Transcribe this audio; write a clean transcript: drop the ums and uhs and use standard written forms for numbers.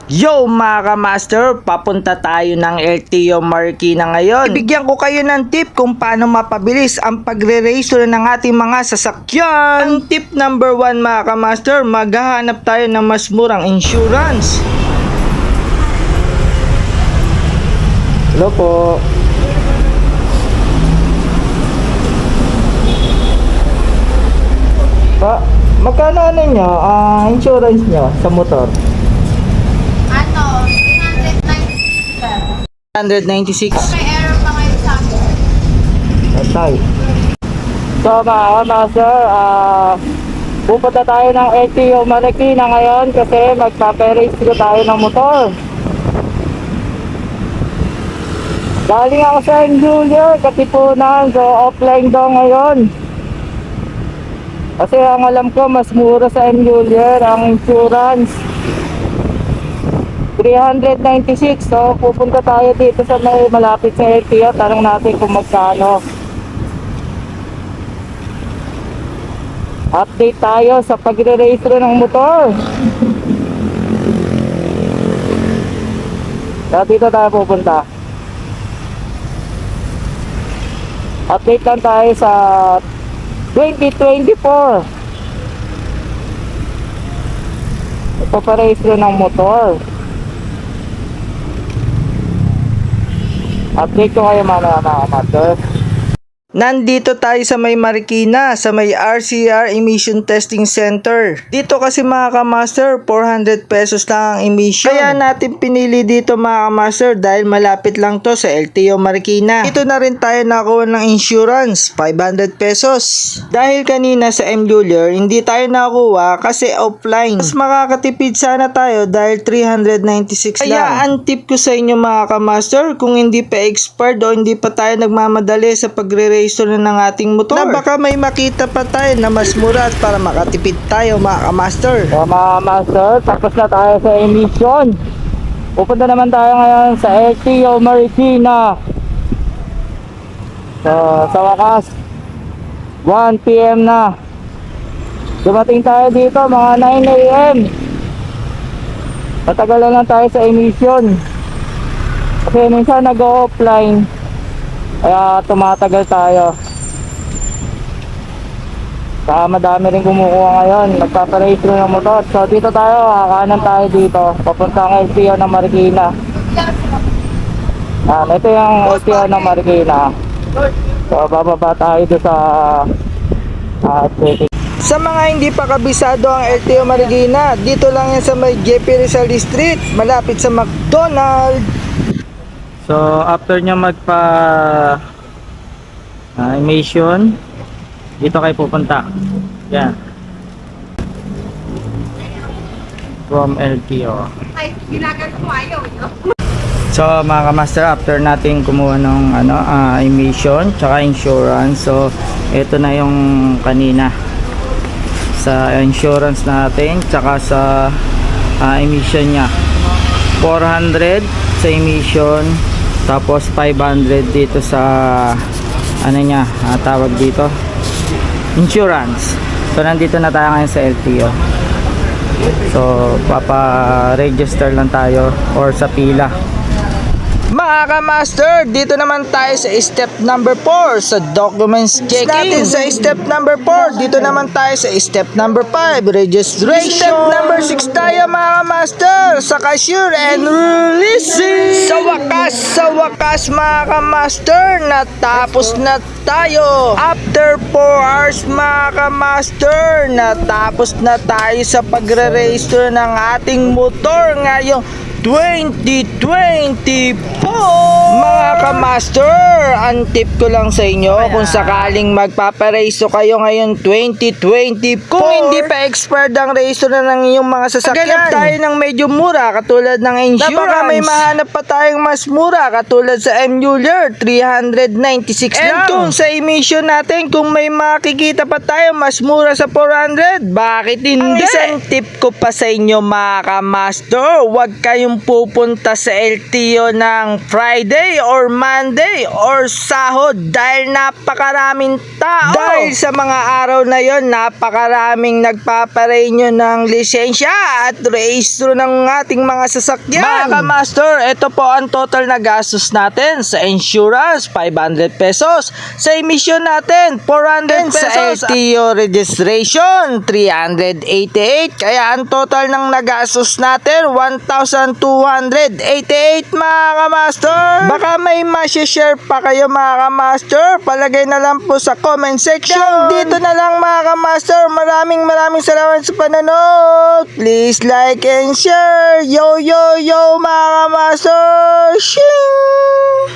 Yo mga ka-master, papunta tayo ng LTO Marikina ngayon. Ibigyan ko kayo ng tip kung paano mapabilis ang pagre-register ng ating mga sasakyan. Ang tip number 1 mga ka-master, maghahanap tayo ng mas murang insurance. Hello po. Magkano ano nyo, insurance nyo sa motor? 196. May error pa ngayon sa akin. Patay. So mga master, pupunta tayo ng LTO Marikina ngayon kasi magpaparegister tayo ng motor. Galing ako sa Julia, Katipunan, so offline daw ngayon. Kasi ang alam ko mas mura sa Julia ang insurance. 396, so pupunta tayo dito sa may malapit sa LTO, tanong natin kung magkano. Update tayo sa pagre-register ng motor. So dito tayo pupunta. Update lang tayo sa 2024. Ipaparegister ng motor. Update ko kayo mga master. Nandito tayo sa may Marikina, sa may RCR Emission Testing Center. Dito kasi mga ka-master, 400 pesos lang ang emission. Kaya natin pinili dito mga ka-master dahil malapit lang to sa LTO Marikina. Dito na rin tayo nakuha ng insurance, 500 pesos. Dahil kanina sa M. Julier, hindi tayo nakuha kasi offline. Mas makakatipid sana tayo dahil 396 lang. Kaya ang tip ko sa inyo mga ka-master, kung hindi pa expired o hindi pa tayo nagmamadali sa pagre-register na ng ating motor, na baka may makita pa tayo na mas mura para makatipid tayo mga ka-master. So mga master, tapos na tayo sa emission. Pupunta naman tayo ngayon sa LTO Marikina. So sa wakas 1 PM na. Dumating tayo dito mga 9 AM. Matagal lang tayo sa emission kasi minsan nag-offline, kaya tumatagal tayo. Kaya madami rin kumukuha ngayon, nagpaparegister ng motor. So dito tayo, kakanan tayo dito, papunta ang LTO ng Marikina. Ito yung LTO ng Marikina. So bababa tayo doon sa setting. Sa mga hindi pa kabisado ang LTO Marikina, dito lang yan sa may JP Rizal Street, malapit sa McDonald's. So after nyo magpa emission, dito kayo pupunta. Yan. From LTO. Ay, ginagan ko ayaw. So mga ka-master, after natin kumuha ng emission tsaka insurance, so ito na yung kanina sa insurance natin tsaka sa emission nya. 400 sa emission, tapos 500 dito sa ano nya, tawag dito, insurance. So nandito na tayo ngayon sa LTO. So papa-register lang tayo or sa pila. Mga ka-master, dito naman tayo sa step number 4 sa documents checking. Natin sa step number 4, dito naman tayo sa step number 5, registration. Step number 6 tayo mga ka-master, sa cashier and releasing. Sa wakas mga ka-master, natapos na tayo. After 4 hours mga ka-master, natapos na tayo sa pagre-register ng ating motor ngayong 2024. Mga ka-master, ang tip ko lang sa inyo, kung sakaling magpaparehisto kayo ngayon 2024, kung hindi pa expired ang rehisto na ng inyong mga sasakyan, ganap tayo ng medyo mura katulad ng insurance. Baka may mahanap pa tayong mas mura katulad sa M. Julier, 396 lang. And kung sa emission natin, kung may makikita pa tayo mas mura sa 400, bakit hindi? Ang isang tip ko pa sa inyo mga ka-master, huwag kayong kung pupunta sa LTO ng Friday or Monday or sahod dahil napakaraming tao. Dahil sa mga araw na yon, napakaraming nagpaparenew ng lisensya at rehistro ng ating mga sasakyan. Mga ka-master, ito po ang total na gastos natin sa insurance, 500 pesos. Sa emission natin, 400 pesos. Sa LTO registration, 388. Kaya ang total ng nagastos natin, 1,288 mga ka-master. Baka may ma-share pa kayo mga ka-master. Palagay na lang po sa comment section. Dito na lang mga ka-master. Maraming salamat sa panonood. Please like and share. Yo yo yo mga ka-master. Shing!